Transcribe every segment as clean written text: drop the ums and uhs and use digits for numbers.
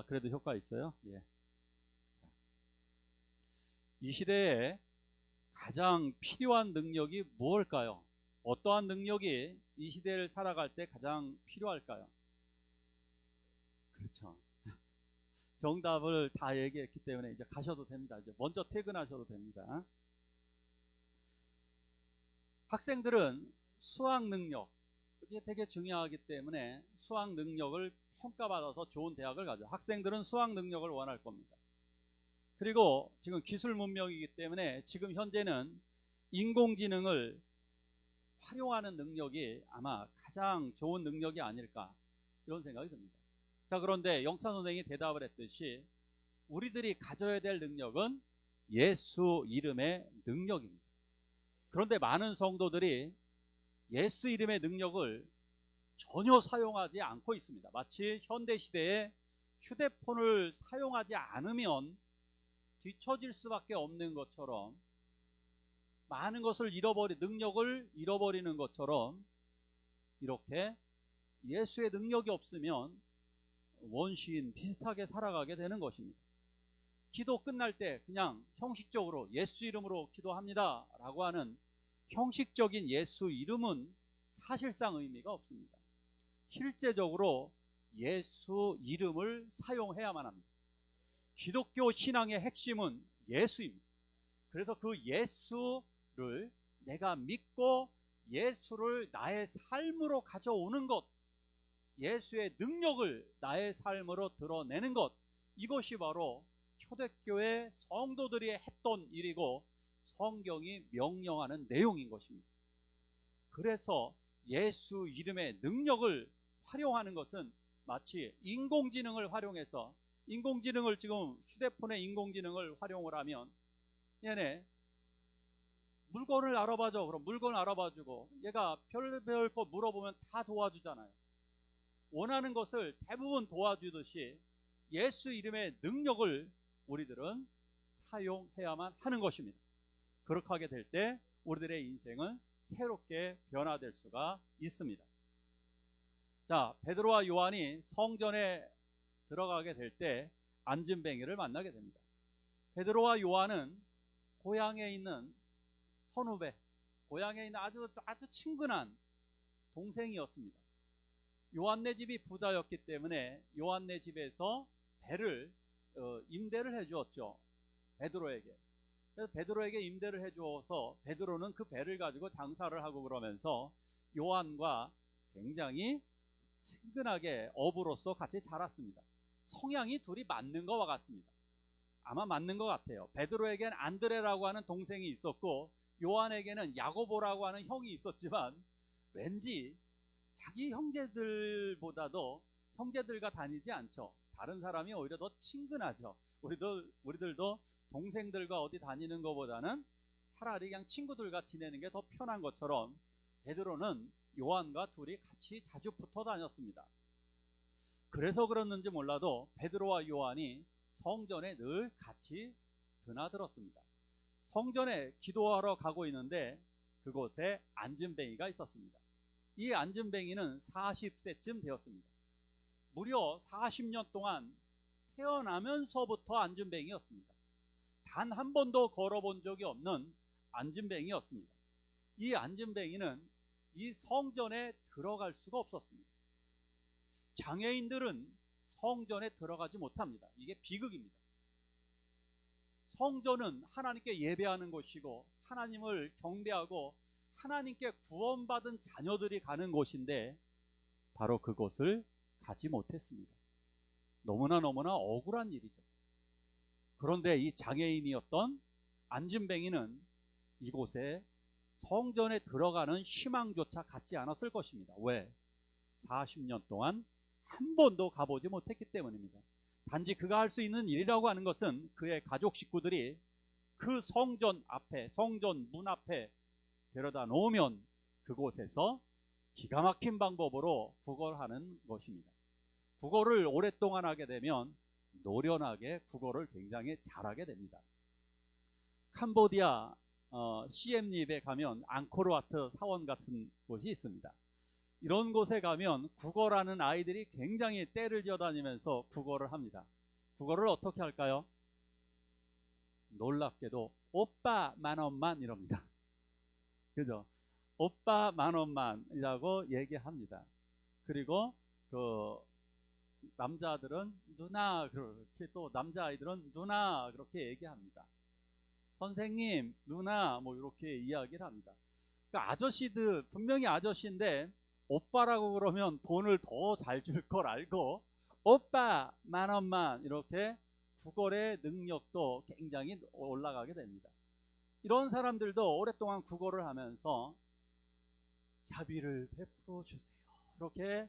그래도 효과 있어요? 예. 이 시대에 가장 필요한 능력이 무엇일까요? 어떠한 능력이 이 시대를 살아갈 때 가장 필요할까요? 그렇죠. 정답을 다 얘기했기 때문에 이제 가셔도 됩니다. 이제 먼저 퇴근하셔도 됩니다. 학생들은 수학 능력, 이게 되게 중요하기 때문에 수학 능력을 평가받아서 좋은 대학을 가죠. 학생들은 수학 능력을 원할 겁니다. 그리고 지금 기술 문명이기 때문에 지금 현재는 인공지능을 활용하는 능력이 아마 가장 좋은 능력이 아닐까, 이런 생각이 듭니다. 자, 그런데 영찬 선생이 대답을 했듯이 우리들이 가져야 될 능력은 예수 이름의 능력입니다. 그런데 많은 성도들이 예수 이름의 능력을 전혀 사용하지 않고 있습니다. 마치 현대시대에 휴대폰을 사용하지 않으면 뒤처질 수밖에 없는 것처럼, 많은 것을 능력을 잃어버리는 것처럼, 이렇게 예수의 능력이 없으면 원시인 비슷하게 살아가게 되는 것입니다. 기도 끝날 때 그냥 형식적으로 예수 이름으로 기도합니다 라고 하는 형식적인 예수 이름은 사실상 의미가 없습니다. 실제적으로 예수 이름을 사용해야만 합니다. 기독교 신앙의 핵심은 예수입니다. 그래서 그 예수를 내가 믿고 예수를 나의 삶으로 가져오는 것, 예수의 능력을 나의 삶으로 드러내는 것, 이것이 바로 초대교회 성도들이 했던 일이고 성경이 명령하는 내용인 것입니다. 그래서 예수 이름의 능력을 활용하는 것은 마치 인공지능을 활용해서, 인공지능을 지금 휴대폰의 인공지능을 활용을 하면 얘네 물건을 알아봐줘. 그럼 물건을 알아봐주고, 얘가 별별 거 물어보면 다 도와주잖아요. 원하는 것을 대부분 도와주듯이 예수 이름의 능력을 우리들은 사용해야만 하는 것입니다. 그렇게 하게 될 때 우리들의 인생은 새롭게 변화될 수가 있습니다. 자, 베드로와 요한이 성전에 들어가게 될 때 안진뱅이를 만나게 됩니다. 베드로와 요한은 고향에 있는 선후배, 고향에 있는 아주 친근한 동생이었습니다. 요한네 집이 부자였기 때문에 요한네 집에서 배를 임대를 해주었죠. 베드로에게. 그래서 베드로에게 임대를 해주어서 베드로는 그 배를 가지고 장사를 하고 그러면서 요한과 굉장히 친근하게 어부로서 같이 자랐습니다. 성향이 둘이 맞는 것과 같습니다. 아마 맞는 것 같아요. 베드로에게는 안드레라고 하는 동생이 있었고 요한에게는 야고보라고 하는 형이 있었지만 왠지 자기 형제들보다도 형제들과 다니지 않죠. 다른 사람이 오히려 더 친근하죠. 우리들도 동생들과 어디 다니는 것보다는 차라리 그냥 친구들과 지내는 게 더 편한 것처럼 베드로는 요한과 둘이 같이 자주 붙어 다녔습니다. 그래서 그랬는지 몰라도 베드로와 요한이 성전에 늘 같이 드나들었습니다. 성전에 기도하러 가고 있는데 그곳에 안진뱅이가 있었습니다. 이 안진뱅이는 40세쯤 되었습니다. 무려 40년 동안 태어나면서부터 안진뱅이였습니다. 단 한 번도 걸어본 적이 없는 안진뱅이였습니다. 이 안진뱅이는 이 성전에 들어갈 수가 없었습니다. 장애인들은 성전에 들어가지 못합니다. 이게 비극입니다. 성전은 하나님께 예배하는 곳이고 하나님을 경배하고 하나님께 구원받은 자녀들이 가는 곳인데 바로 그곳을 가지 못했습니다. 너무나 억울한 일이죠. 그런데 이 장애인이었던 안진뱅이는 이곳에 성전에 들어가는 희망조차 갖지 않았을 것입니다. 왜? 40년 동안 한 번도 가보지 못했기 때문입니다. 단지 그가 할 수 있는 일이라고 하는 것은 그의 가족 식구들이 그 성전 앞에, 성전 문 앞에 데려다 놓으면 그곳에서 기가 막힌 방법으로 구걸하는 것입니다. 구걸을 오랫동안 하게 되면 노련하게 구걸을 굉장히 잘하게 됩니다. 캄보디아 시엠립에 가면 앙코르와트 사원 같은 곳이 있습니다. 이런 곳에 가면 국어라는 아이들이 굉장히 떼를 지어다니면서 국어를 합니다. 국어를 어떻게 할까요? 놀랍게도 오빠 10,000원만 이럽니다. 그죠? 오빠 10,000원만이라고 얘기합니다. 그리고 그 남자들은 누나, 그렇게 또 남자아이들은 누나 그렇게 얘기합니다. 선생님, 누나 뭐 이렇게 이야기를 합니다. 그러니까 아저씨들, 분명히 아저씨인데 오빠라고 그러면 돈을 더 잘 줄 걸 알고 오빠 10,000원만 이렇게 국어의 능력도 굉장히 올라가게 됩니다. 이런 사람들도 오랫동안 국어를 하면서 자비를 베풀어 주세요 이렇게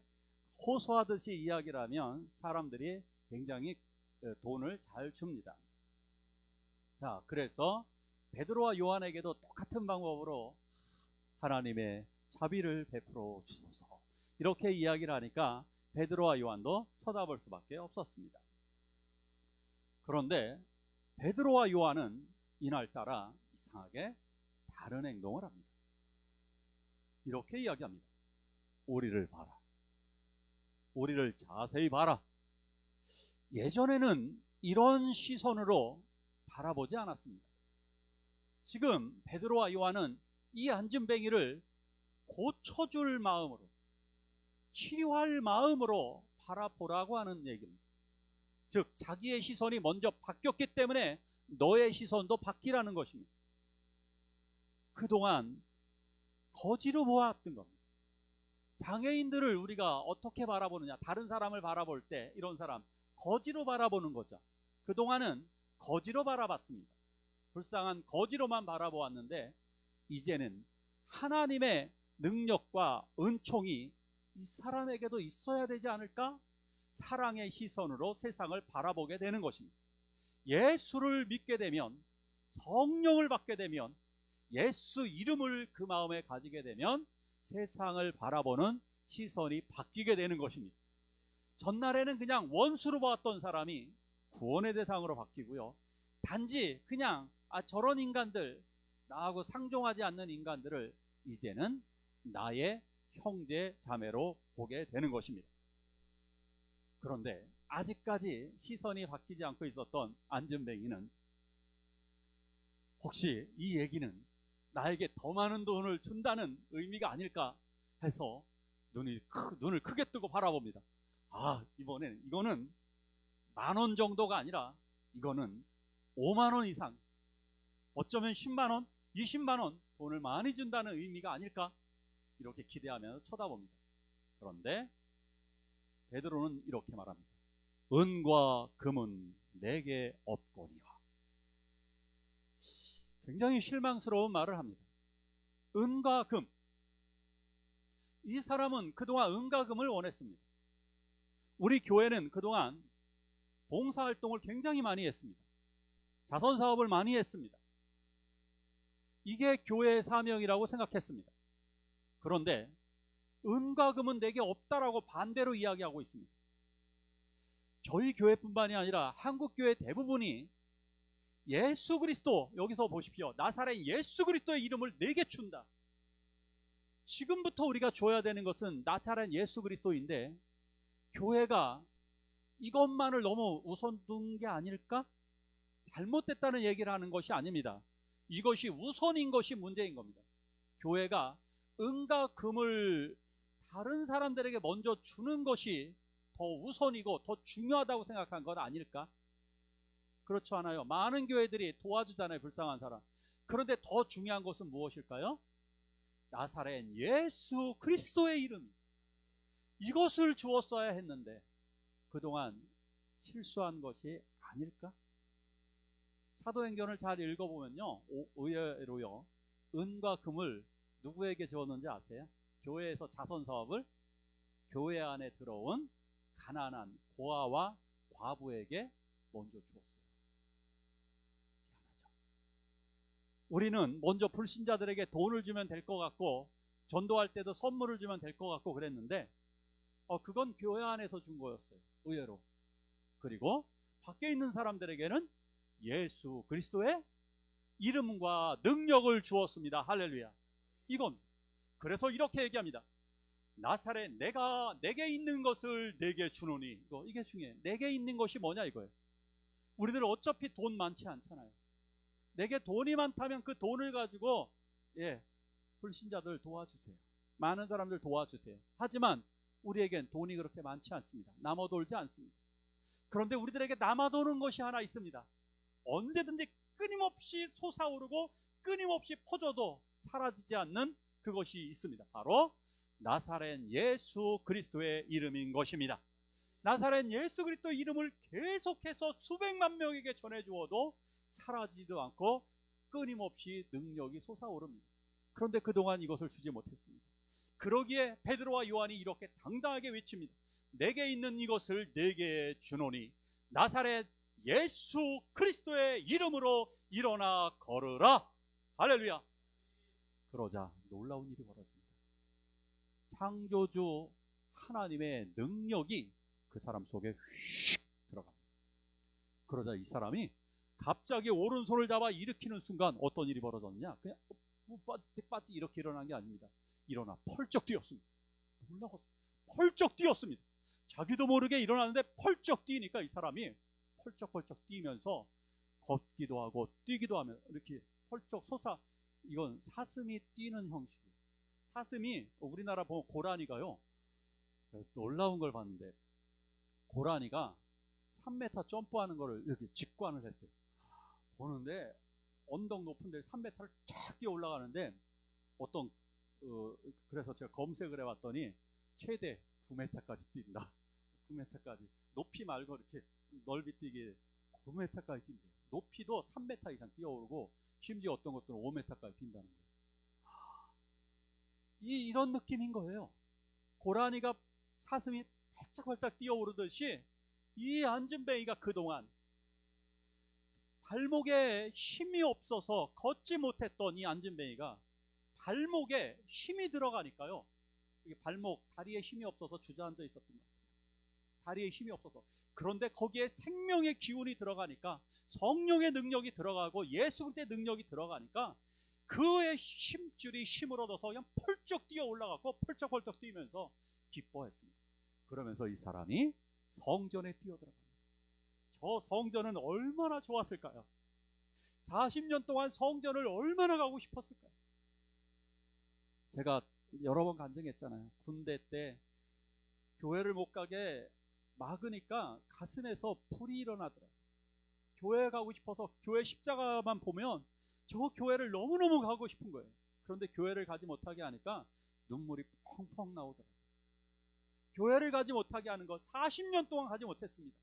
호소하듯이 이야기를 하면 사람들이 굉장히 돈을 잘 줍니다. 자, 그래서 베드로와 요한에게도 똑같은 방법으로 하나님의 자비를 베풀어 주소서 이렇게 이야기를 하니까 베드로와 요한도 쳐다볼 수밖에 없었습니다. 그런데 베드로와 요한은 이날따라 이상하게 다른 행동을 합니다. 이렇게 이야기합니다. 우리를 봐라. 우리를 자세히 봐라. 예전에는 이런 시선으로 바라보지 않았습니다. 지금 베드로와 요한은 이 안진뱅이를 고쳐줄 마음으로, 치료할 마음으로 바라보라고 하는 얘기입니다. 즉 자기의 시선이 먼저 바뀌었기 때문에 너의 시선도 바뀌라는 것입니다. 그동안 거지로 보았던 겁니다. 장애인들을 우리가 어떻게 바라보느냐, 다른 사람을 바라볼 때 이런 사람 거지로 바라보는 거죠. 그동안은 거지로 바라봤습니다. 불쌍한 거지로만 바라보았는데 이제는 하나님의 능력과 은총이 이 사람에게도 있어야 되지 않을까? 사랑의 시선으로 세상을 바라보게 되는 것입니다. 예수를 믿게 되면, 성령을 받게 되면, 예수 이름을 그 마음에 가지게 되면 세상을 바라보는 시선이 바뀌게 되는 것입니다. 전날에는 그냥 원수로 보았던 사람이 구원의 대상으로 바뀌고요. 단지 그냥 저런 인간들, 나하고 상종하지 않는 인간들을 이제는 나의 형제 자매로 보게 되는 것입니다. 그런데 아직까지 시선이 바뀌지 않고 있었던 안진뱅이는 혹시 이 얘기는 나에게 더 많은 돈을 준다는 의미가 아닐까 해서 눈을 크게 뜨고 바라봅니다. 이번엔 이거는 10,000원 정도가 아니라 이거는 50,000원 이상, 어쩌면 100,000원, 200,000원 돈을 많이 준다는 의미가 아닐까 이렇게 기대하면서 쳐다봅니다. 그런데 베드로는 이렇게 말합니다. 은과 금은 내게 없거니와. 굉장히 실망스러운 말을 합니다. 은과 금. 이 사람은 그동안 은과 금을 원했습니다. 우리 교회는 그동안 봉사활동을 굉장히 많이 했습니다. 자선사업을 많이 했습니다. 이게 교회의 사명이라고 생각했습니다. 그런데 은과 금은 내게 없다라고 반대로 이야기하고 있습니다. 저희 교회뿐만이 아니라 한국교회 대부분이 예수 그리스도, 여기서 보십시오. 나사렛 예수 그리스도의 이름을 내게 준다. 지금부터 우리가 줘야 되는 것은 나사렛 예수 그리스도인데 교회가 이것만을 너무 우선 둔 게 아닐까? 잘못됐다는 얘기를 하는 것이 아닙니다. 이것이 우선인 것이 문제인 겁니다. 교회가 은과 금을 다른 사람들에게 먼저 주는 것이 더 우선이고 더 중요하다고 생각한 건 아닐까? 그렇지 않아요? 많은 교회들이 도와주잖아요, 불쌍한 사람. 그런데 더 중요한 것은 무엇일까요? 나사렛 예수 그리스도의 이름, 이것을 주었어야 했는데 그동안 실수한 것이 아닐까? 사도행전을 잘 읽어보면요, 의외로요, 은과 금을 누구에게 주었는지 아세요? 교회에서 자선사업을 교회 안에 들어온 가난한 고아와 과부에게 먼저 주었어요. 희한하죠? 우리는 먼저 불신자들에게 돈을 주면 될 것 같고 전도할 때도 선물을 주면 될 것 같고 그랬는데 그건 교회 안에서 준 거였어요. 의외로. 그리고 밖에 있는 사람들에게는 예수 그리스도의 이름과 능력을 주었습니다. 할렐루야. 이건 그래서 이렇게 얘기합니다. 나사렛 내게 있는 것을 내게 주노니. 이게 중요해. 내게 있는 것이 뭐냐 이거예요. 우리들 어차피 돈 많지 않잖아요. 내게 돈이 많다면 그 돈을 가지고 불신자들 도와주세요. 많은 사람들 도와주세요. 하지만 우리에겐 돈이 그렇게 많지 않습니다. 남아돌지 않습니다. 그런데 우리들에게 남아도는 것이 하나 있습니다. 언제든지 끊임없이 솟아오르고 끊임없이 퍼져도 사라지지 않는 그것이 있습니다. 바로 나사렛 예수 그리스도의 이름인 것입니다. 나사렛 예수 그리스도의 이름을 계속해서 수백만 명에게 전해주어도 사라지지도 않고 끊임없이 능력이 솟아오릅니다. 그런데 그동안 이것을 주지 못했습니다. 그러기에 베드로와 요한이 이렇게 당당하게 외칩니다. 내게 있는 이것을 내게 주노니 나사렛 예수 그리스도의 이름으로 일어나 걸으라. 할렐루야. 그러자 놀라운 일이 벌어집니다. 창조주 하나님의 능력이 그 사람 속에 휙 들어갑니다. 그러자 이 사람이 갑자기 오른손을 잡아 일으키는 순간 어떤 일이 벌어졌느냐, 그냥 빠지 이렇게 일어난 게 아닙니다. 일어나 펄쩍 뛰었습니다. 놀라웠어요. 펄쩍 뛰었습니다. 자기도 모르게 일어났는데 펄쩍 뛰니까 이 사람이 펄쩍펄쩍 뛰면서 걷기도 하고 뛰기도 하면 이렇게 펄쩍 솟아. 이건 사슴이 뛰는 형식이에요. 사슴이 우리나라 보면 고라니가요, 놀라운 걸 봤는데 고라니가 3m 점프하는 거를 이렇게 직관을 했어요. 보는데 언덕 높은 데 3m를 쫙 뛰어 올라가는데 그래서 제가 검색을 해봤더니 최대 9m까지 뛴다. 9m까지. 높이 말고 이렇게 넓이 뛰기 9m까지 뛴대요. 높이도 3m 이상 뛰어오르고 심지어 어떤 것들은 5m까지 뛴다는 거예요. 이런 느낌인 거예요. 고라니가 사슴이 발짝발짝 뛰어오르듯이 이 안진뱅이가 그동안 발목에 힘이 없어서 걷지 못했던 이 안진뱅이가 발목에 힘이 들어가니까요. 다리에 힘이 없어서 주저앉아 있었던 것 같아요. 다리에 힘이 없어서. 그런데 거기에 생명의 기운이 들어가니까, 성령의 능력이 들어가고 예수 그리스도의 능력이 들어가니까 그의 힘줄이 힘을 얻어서 그냥 펄쩍 뛰어 올라갔고 펄쩍펄쩍 뛰면서 기뻐했습니다. 그러면서 이 사람이 성전에 뛰어들어갑니다. 저 성전은 얼마나 좋았을까요? 40년 동안 성전을 얼마나 가고 싶었을까요? 제가 여러 번 간증했잖아요. 군대 때 교회를 못 가게 막으니까 가슴에서 불이 일어나더라고요. 교회 가고 싶어서 교회 십자가만 보면 저 교회를 너무너무 가고 싶은 거예요. 그런데 교회를 가지 못하게 하니까 눈물이 펑펑 나오더라고요. 교회를 가지 못하게 하는 것, 40년 동안 가지 못했습니다.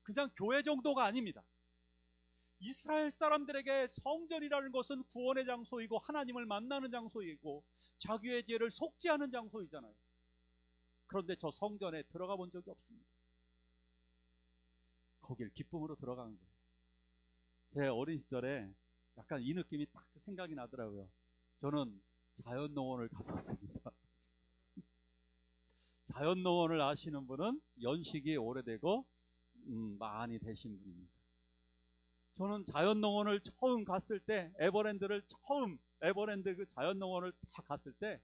그냥 교회 정도가 아닙니다. 이스라엘 사람들에게 성전이라는 것은 구원의 장소이고 하나님을 만나는 장소이고 자기의 죄를 속죄하는 장소이잖아요. 그런데 저 성전에 들어가 본 적이 없습니다. 거길 기쁨으로 들어가는 거예요. 제 어린 시절에 약간 이 느낌이 딱 생각이 나더라고요. 저는 자연농원을 갔었습니다. 자연농원을 아시는 분은 연식이 오래되고 많이 되신 분입니다. 저는 자연농원을 처음 갔을 때, 에버랜드 그 자연농원을 다 갔을 때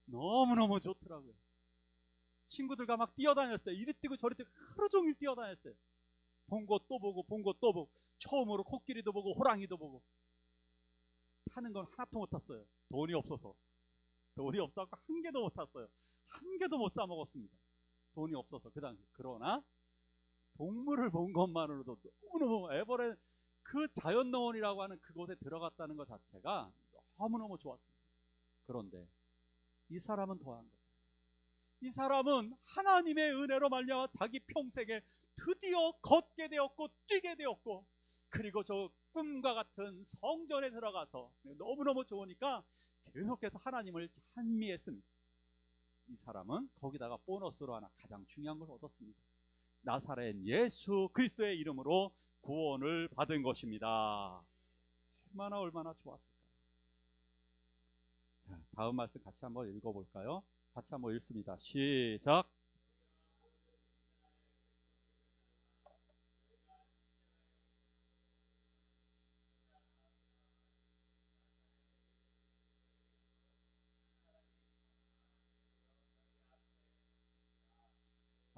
너무너무 좋더라고요. 친구들과 막 뛰어다녔어요. 이리 뛰고 저리 뛰고 하루 종일 뛰어다녔어요. 본 곳 또 보고 본 곳 또 보고, 처음으로 코끼리도 보고 호랑이도 보고. 타는 건 하나도 못 탔어요. 돈이 없어서 한 개도 못 탔어요. 한 개도 못 사 먹었습니다. 돈이 없어서 그 당시. 그러나 동물을 본 것만으로도 너무너무 에버랜드 그 자연농원이라고 하는 그곳에 들어갔다는 것 자체가 너무너무 좋았습니다. 그런데 이 사람은 더한 거예요. 이 사람은 하나님의 은혜로 말미암아 자기 평생에 드디어 걷게 되었고 뛰게 되었고, 그리고 저 꿈과 같은 성전에 들어가서 너무너무 좋으니까 계속해서 하나님을 찬미했습니다. 이 사람은 거기다가 보너스로 하나 가장 중요한 걸 얻었습니다. 나사렛 예수 그리스도의 이름으로 구원을 받은 것입니다. 얼마나 좋았을까요? 자, 다음 말씀 같이 한번 읽어볼까요? 같이 한번 읽습니다. 시작.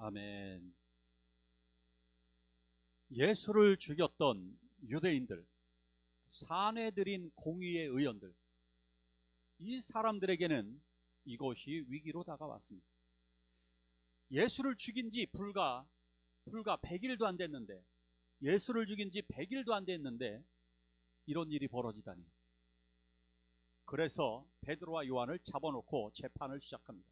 아멘. 예수를 죽였던 유대인들, 사내들인 공의의 의원들, 이 사람들에게는 이것이 위기로 다가왔습니다. 예수를 죽인 지 불과 100일도 안 됐는데, 예수를 죽인 지 100일도 안 됐는데 이런 일이 벌어지다니. 그래서 베드로와 요한을 잡아놓고 재판을 시작합니다.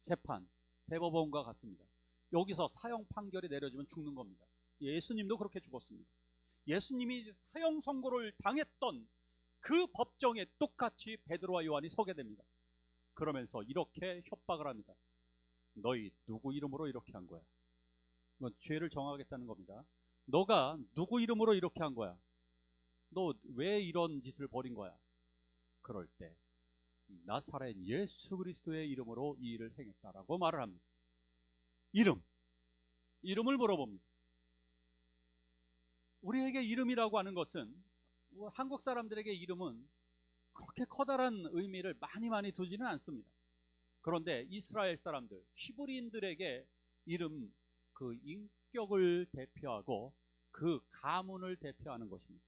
재판, 대법원과 같습니다. 여기서 사형 판결이 내려지면 죽는 겁니다. 예수님도 그렇게 죽었습니다. 예수님이 사형 선고를 당했던 그 법정에 똑같이 베드로와 요한이 서게 됩니다. 그러면서 이렇게 협박을 합니다. 너희 누구 이름으로 이렇게 한 거야? 이건 죄를 정하겠다는 겁니다. 너가 누구 이름으로 이렇게 한 거야? 너 왜 이런 짓을 벌인 거야? 그럴 때 나사렛 예수 그리스도의 이름으로 이 일을 행했다라고 말을 합니다. 이름을 물어봅니다. 우리에게 이름이라고 하는 것은, 한국 사람들에게 이름은 그렇게 커다란 의미를 많이 두지는 않습니다. 그런데 이스라엘 사람들, 히브리인들에게 이름, 그 인격을 대표하고 그 가문을 대표하는 것입니다.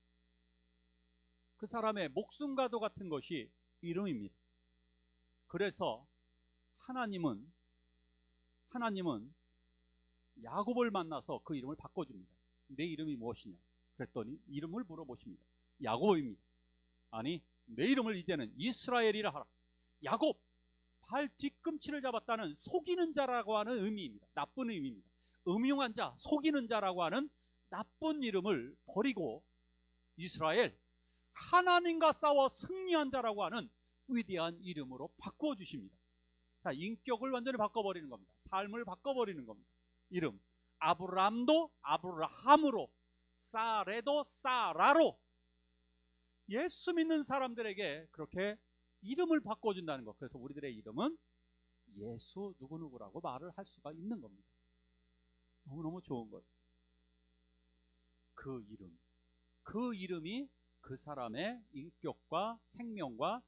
그 사람의 목숨과도 같은 것이 이름입니다. 그래서 하나님은 야곱을 만나서 그 이름을 바꿔줍니다. 내 이름이 무엇이냐? 그랬더니 이름을 물어보십니다. 야곱입니다. 아니, 내 이름을 이제는 이스라엘이라 하라. 야곱, 발 뒤꿈치를 잡았다는 속이는 자라고 하는 의미입니다. 나쁜 의미입니다. 음흉한 자, 속이는 자라고 하는 나쁜 이름을 버리고 이스라엘, 하나님과 싸워 승리한 자라고 하는 위대한 이름으로 바꾸어 주십니다. 자, 인격을 완전히 바꿔버리는 겁니다. 삶을 바꿔버리는 겁니다. 이름, 아브람도 아브라함으로, 사레도 사라로. 예수 믿는 사람들에게 그렇게 이름을 바꿔준다는 것. 그래서 우리들의 이름은 예수 누구누구라고 말을 할 수가 있는 겁니다. 너무너무 좋은 거죠. 그 이름이 그 사람의 인격과 생명과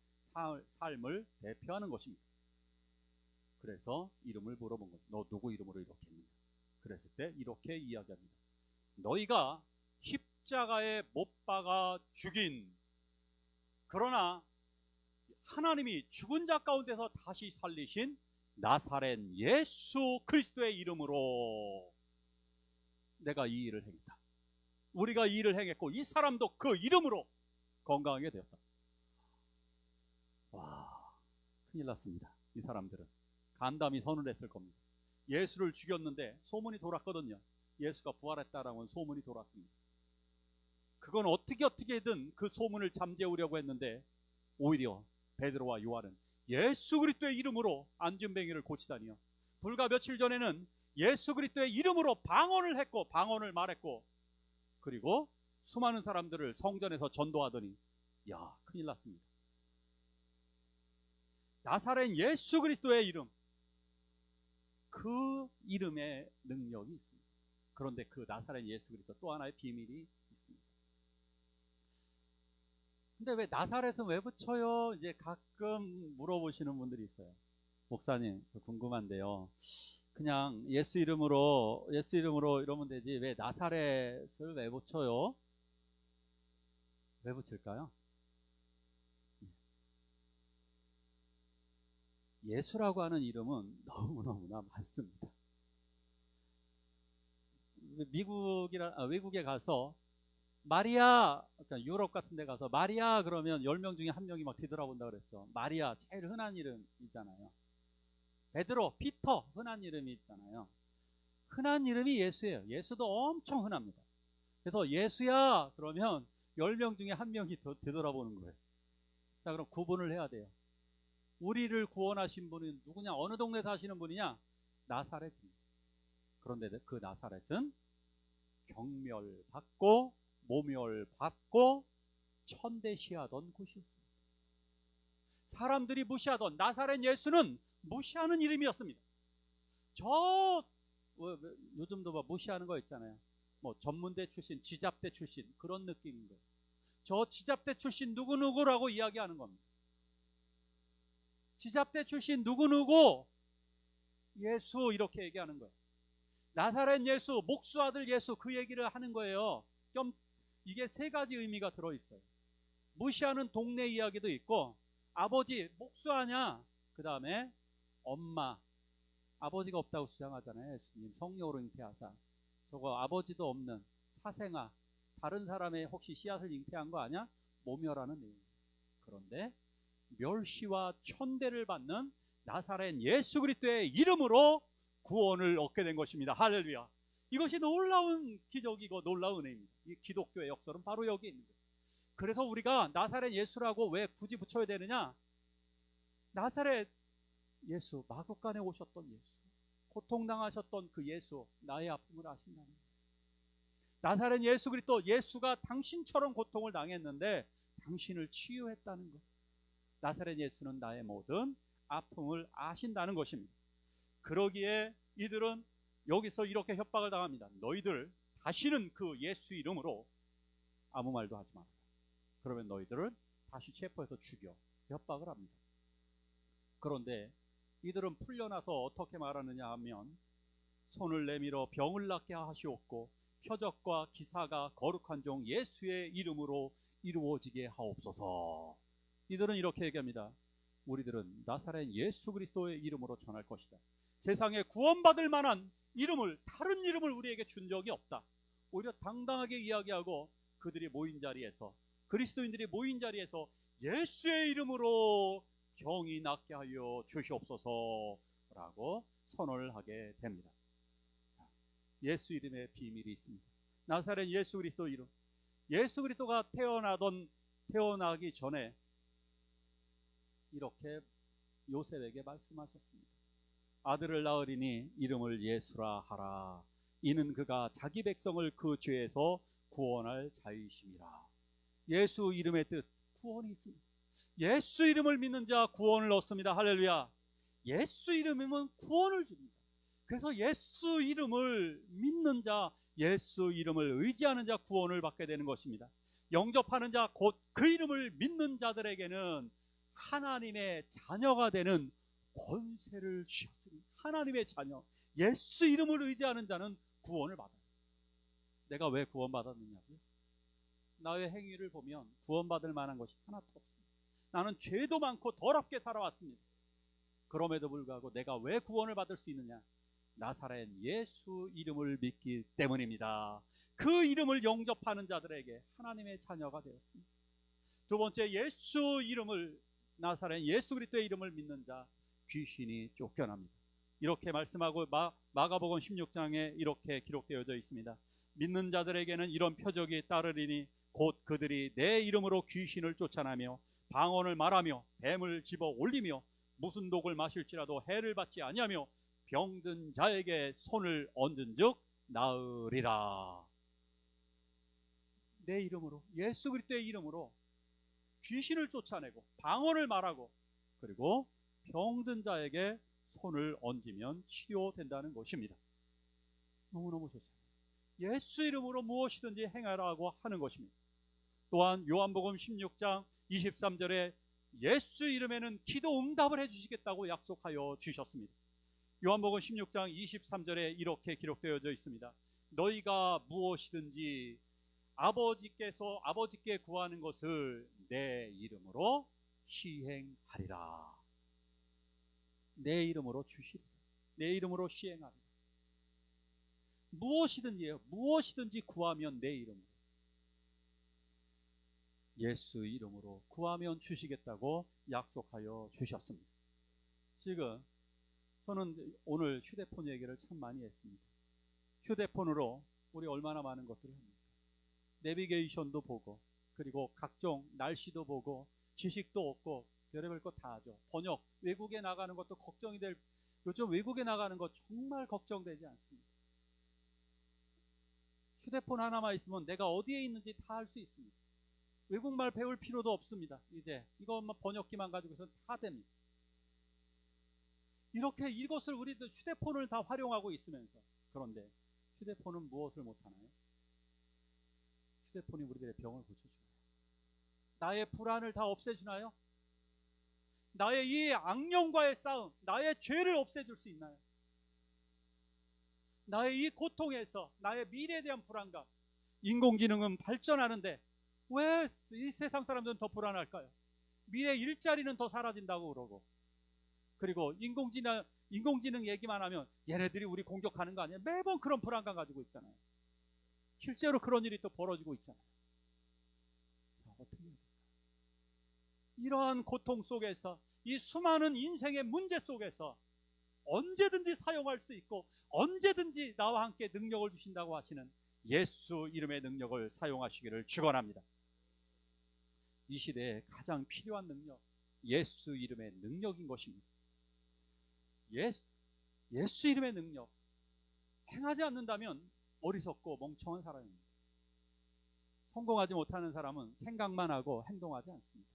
삶을 대표하는 것입니다. 그래서 이름을 물어본 거죠. 너 누구 이름으로 이렇게 했느냐? 그랬을 때 이렇게 이야기합니다. 너희가 십자가에 못 박아 죽인, 그러나 하나님이 죽은 자 가운데서 다시 살리신 나사렛 예수 그리스도의 이름으로 내가 이 일을 행했다. 우리가 이 일을 행했고 이 사람도 그 이름으로 건강하게 되었다. 와, 큰일 났습니다. 이 사람들은 간담이 선을 했을 겁니다. 예수를 죽였는데 소문이 돌았거든요. 예수가 부활했다라는 소문이 돌았습니다. 그건 어떻게든 그 소문을 잠재우려고 했는데 오히려 베드로와 요한은 예수 그리스도의 이름으로 안진뱅이를 고치다니요. 불과 며칠 전에는 예수 그리스도의 이름으로 방언을 말했고 그리고 수많은 사람들을 성전에서 전도하더니 야, 큰일 났습니다. 나사렛 예수 그리스도의 이름, 그 이름의 능력이 있습니다. 그런데 그 나사렛 예수 그리스도 또 하나의 비밀이 있습니다. 근데 왜 나사렛은 왜 붙여요? 이제 가끔 물어보시는 분들이 있어요. 목사님, 궁금한데요. 그냥 예수 이름으로 이러면 되지 왜 나사렛을 왜 붙여요? 왜 붙일까요? 예수라고 하는 이름은 너무너무나 많습니다. 외국에 가서 마리아, 유럽 같은 데 가서 마리아 그러면 10명 중에 1명이 막 뒤돌아본다 그랬죠. 마리아 제일 흔한 이름이잖아요. 베드로, 피터 흔한 이름이 있잖아요. 흔한 이름이 예수예요. 예수도 엄청 흔합니다. 그래서 예수야 그러면 10명 중에 1명이 뒤돌아보는 거예요. 자, 그럼 구분을 해야 돼요. 우리를 구원하신 분은 누구냐? 어느 동네 사시는 분이냐? 나사렛입니다. 그런데 그 나사렛은 경멸받고 모멸받고 천대시하던 곳이었습니다. 사람들이 무시하던 나사렛 예수는 무시하는 이름이었습니다. 요즘도 뭐 무시하는 거 있잖아요. 뭐 전문대 출신, 지잡대 출신 그런 느낌인 거예요. 저 지잡대 출신 누구누구라고 이야기하는 겁니다. 지잡대 출신 누구누구 예수 이렇게 얘기하는 거예요. 나사렛 예수, 목수 아들 예수, 그 얘기를 하는 거예요. 이게 세 가지 의미가 들어있어요. 무시하는 동네 이야기도 있고, 아버지 목수하냐, 그 다음에 엄마, 아버지가 없다고 주장하잖아요. 예수님 성령으로 잉태하사. 저거 아버지도 없는 사생아, 다른 사람의 혹시 씨앗을 잉태한 거 아니야? 모멸하는 내용. 그런데 멸시와 천대를 받는 나사렛 예수 그리스도의 이름으로 구원을 얻게 된 것입니다. 할렐루야. 이것이 놀라운 기적이고 놀라운 은혜입니다. 이 기독교의 역설은 바로 여기 있는 거예요. 그래서 우리가 나사렛 예수라고 왜 굳이 붙여야 되느냐? 나사렛 예수, 마구간에 오셨던 예수, 고통당하셨던 그 예수, 나의 아픔을 아신다는 거예요. 나사렛 예수 그리스도, 예수가 당신처럼 고통을 당했는데 당신을 치유했다는 것. 나사렛 예수는 나의 모든 아픔을 아신다는 것입니다. 그러기에 이들은 여기서 이렇게 협박을 당합니다. 너희들 다시는 그 예수 이름으로 아무 말도 하지 마라. 그러면 너희들을 다시 체포해서 죽여. 협박을 합니다. 그런데 이들은 풀려나서 어떻게 말하느냐 하면, 손을 내밀어 병을 낫게 하시옵고 표적과 기사가 거룩한 종 예수의 이름으로 이루어지게 하옵소서. 이들은 이렇게 얘기합니다. 우리들은 나사렛 예수 그리스도의 이름으로 전할 것이다. 세상에 구원받을 만한 이름을, 다른 이름을 우리에게 준 적이 없다. 오히려 당당하게 이야기하고 그들이 모인 자리에서, 그리스도인들이 모인 자리에서 예수의 이름으로 병이 낫게 하여 주시옵소서라고 선언을 하게 됩니다. 예수 이름의 비밀이 있습니다. 나사렛 예수 그리스도 이름. 예수 그리스도가 태어나기 전에 이렇게 요셉에게 말씀하셨습니다. 아들을 낳으리니 이름을 예수라 하라. 이는 그가 자기 백성을 그 죄에서 구원할 자이심이라. 예수 이름의 뜻, 구원이 있습니다. 예수 이름을 믿는 자 구원을 얻습니다. 할렐루야. 예수 이름이면 구원을 줍니다. 그래서 예수 이름을 믿는 자, 예수 이름을 의지하는 자 구원을 받게 되는 것입니다. 영접하는 자, 곧 그 이름을 믿는 자들에게는 하나님의 자녀가 되는 권세를 주셨습니다. 하나님의 자녀, 예수 이름을 의지하는 자는 구원을 받아요. 내가 왜 구원받았느냐고요? 나의 행위를 보면 구원받을 만한 것이 하나도 없습니다. 나는 죄도 많고 더럽게 살아왔습니다. 그럼에도 불구하고 내가 왜 구원을 받을 수 있느냐? 나사렛 예수 이름을 믿기 때문입니다. 그 이름을 영접하는 자들에게 하나님의 자녀가 되었습니다. 두 번째, 예수 이름을, 나사렛 예수 그리스도의 이름을 믿는 자, 귀신이 쫓겨납니다. 이렇게 말씀하고 마가복음 16장에 이렇게 기록되어져 있습니다. 믿는 자들에게는 이런 표적이 따르리니 곧 그들이 내 이름으로 귀신을 쫓아내며 방언을 말하며 뱀을 집어 올리며 무슨 독을 마실지라도 해를 받지 아니하며 병든 자에게 손을 얹은즉 나으리라. 내 이름으로, 예수 그리스도의 이름으로 귀신을 쫓아내고 방언을 말하고 그리고 병든 자에게 손을 얹으면 치료된다는 것입니다. 너무너무 좋습니다. 예수 이름으로 무엇이든지 행하라고 하는 것입니다. 또한 요한복음 16장 23절에 예수 이름에는 기도 응답을 해주시겠다고 약속하여 주셨습니다. 요한복음 16장 23절에 이렇게 기록되어져 있습니다. 너희가 무엇이든지 아버지께 구하는 것을 내 이름으로 시행하리라. 내 이름으로 주시리라. 내 이름으로 시행하리라. 무엇이든지요. 무엇이든지 구하면 내 이름으로, 예수 이름으로 구하면 주시겠다고 약속하여 주셨습니다. 지금 저는 오늘 휴대폰 얘기를 참 많이 했습니다. 휴대폰으로 우리 얼마나 많은 것들을 합니까? 내비게이션도 보고, 그리고 각종 날씨도 보고, 지식도 얻고, 별의별 것 다 하죠. 번역, 외국에 나가는 것도 걱정이 될, 요즘 외국에 나가는 것 정말 걱정되지 않습니다. 휴대폰 하나만 있으면 내가 어디에 있는지 다 알 수 있습니다. 외국말 배울 필요도 없습니다. 이제 이것만 번역기만 가지고서는 다 됩니다. 이렇게 이것을 우리들 휴대폰을 다 활용하고 있으면서, 그런데 휴대폰은 무엇을 못하나요? 휴대폰이 우리들의 병을 고쳐주나요? 나의 불안을 다 없애주나요? 나의 이 악령과의 싸움, 나의 죄를 없애줄 수 있나요? 나의 이 고통에서 나의 미래에 대한 불안감, 인공지능은 발전하는데 왜 이 세상 사람들은 더 불안할까요? 미래 일자리는 더 사라진다고 그러고, 그리고 인공지능 얘기만 하면 얘네들이 우리 공격하는 거 아니야? 매번 그런 불안감 가지고 있잖아요. 실제로 그런 일이 또 벌어지고 있잖아요. 자, 어떻게 해야 될까? 이러한 고통 속에서, 이 수많은 인생의 문제 속에서 언제든지 사용할 수 있고 언제든지 나와 함께 능력을 주신다고 하시는 예수 이름의 능력을 사용하시기를 축원합니다. 이 시대에 가장 필요한 능력, 예수 이름의 능력인 것입니다. 예수 이름의 능력 행하지 않는다면 어리석고 멍청한 사람입니다. 성공하지 못하는 사람은 생각만 하고 행동하지 않습니다.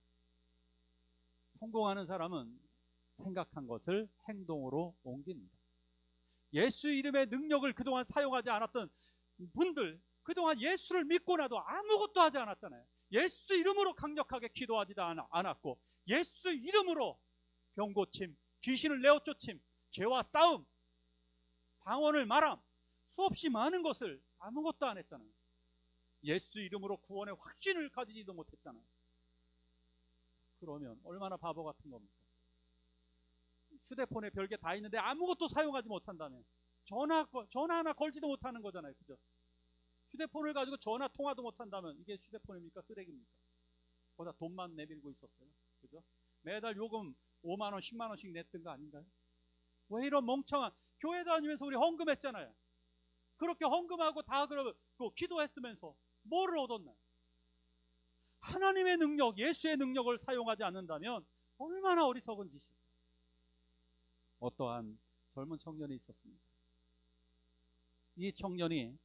성공하는 사람은 생각한 것을 행동으로 옮깁니다. 예수 이름의 능력을 그동안 사용하지 않았던 분들, 그동안 예수를 믿고 나도 아무것도 하지 않았잖아요. 예수 이름으로 강력하게 기도하지도 않았고, 예수 이름으로 병고침, 귀신을 내어쫓임, 죄와 싸움, 방언을 말함, 수없이 많은 것을 아무것도 안 했잖아요. 예수 이름으로 구원의 확신을 가지지도 못했잖아요. 그러면 얼마나 바보 같은 겁니까? 휴대폰에 별게 다 있는데 아무것도 사용하지 못한다면 전화 하나 걸지도 못하는 거잖아요. 그죠? 휴대폰을 가지고 전화 통화도 못한다면 이게 휴대폰입니까? 쓰레기입니까? 거기다 돈만 내밀고 있었어요. 그죠? 매달 요금 5만원, 10만원씩 냈던 거 아닌가요? 왜 이런 멍청한, 교회 다니면서 우리 헌금했잖아요. 그렇게 헌금하고 다 기도했으면서 뭐를 얻었나요? 하나님의 능력, 예수의 능력을 사용하지 않는다면 얼마나 어리석은 짓이에요. 어떠한 젊은 청년이 있었습니다. 이 청년이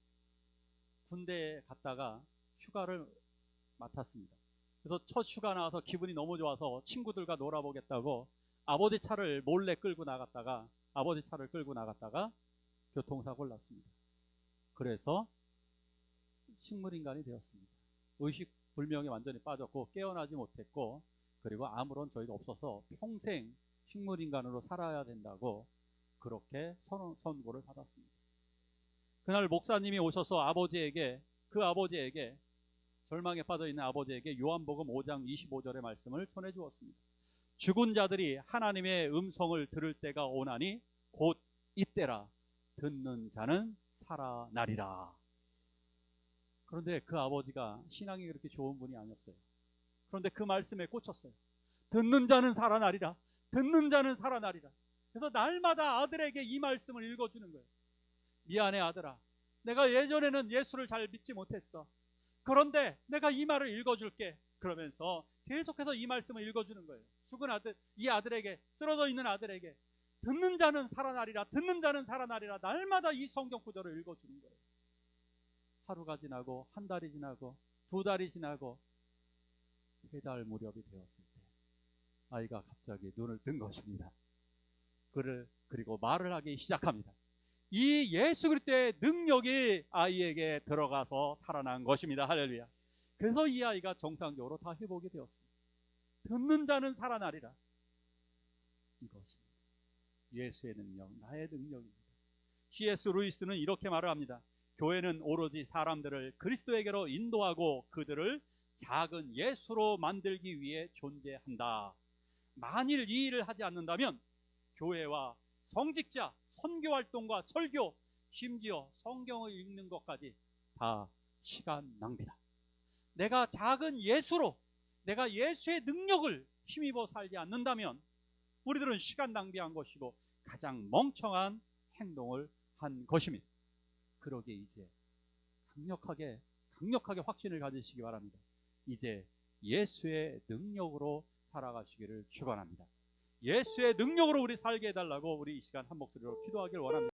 군대에 갔다가 휴가를 맡았습니다. 그래서 첫 휴가 나와서 기분이 너무 좋아서 친구들과 놀아보겠다고 아버지 차를 끌고 나갔다가 교통사고를 났습니다. 그래서 식물인간이 되었습니다. 의식불명에 완전히 빠졌고 깨어나지 못했고, 그리고 아무런 저희가 없어서 평생 식물인간으로 살아야 된다고 그렇게 선고를 받았습니다. 그날 목사님이 오셔서 그 아버지에게 절망에 빠져있는 아버지에게 요한복음 5장 25절의 말씀을 전해 주었습니다. 죽은 자들이 하나님의 음성을 들을 때가 오나니 곧 이때라. 듣는 자는 살아나리라. 그런데 그 아버지가 신앙이 그렇게 좋은 분이 아니었어요. 그런데 그 말씀에 꽂혔어요. 듣는 자는 살아나리라. 듣는 자는 살아나리라. 그래서 날마다 아들에게 이 말씀을 읽어주는 거예요. 미안해 아들아, 내가 예전에는 예수를 잘 믿지 못했어. 그런데 내가 이 말을 읽어줄게. 그러면서 계속해서 이 말씀을 읽어주는 거예요. 죽은 아들, 이 아들에게, 쓰러져 있는 아들에게 듣는 자는 살아나리라, 듣는 자는 살아나리라, 날마다 이 성경 구절을 읽어주는 거예요. 하루가 지나고 한 달이 지나고 두 달이 지나고 3달 무렵이 되었을 때 아이가 갑자기 눈을 뜬 것입니다. 그리고 말을 하기 시작합니다. 이 예수 그리스도의 능력이 아이에게 들어가서 살아난 것입니다. 할렐루야. 그래서 이 아이가 정상적으로 다 회복이 되었습니다. 듣는 자는 살아나리라. 이것입니다. 예수의 능력, 나의 능력입니다. C.S. 루이스는 이렇게 말을 합니다. 교회는 오로지 사람들을 그리스도에게로 인도하고 그들을 작은 예수로 만들기 위해 존재한다. 만일 이 일을 하지 않는다면 교회와 성직자, 선교활동과 설교, 심지어 성경을 읽는 것까지 다 시간 낭비다. 내가 작은 예수로, 내가 예수의 능력을 힘입어 살지 않는다면 우리들은 시간 낭비한 것이고 가장 멍청한 행동을 한 것입니다. 그러기에 이제 강력하게 확신을 가지시기 바랍니다. 이제 예수의 능력으로 살아가시기를 축원합니다. 예수의 능력으로 우리 살게 해달라고 우리 이 시간 한 목소리로 기도하길 원합니다.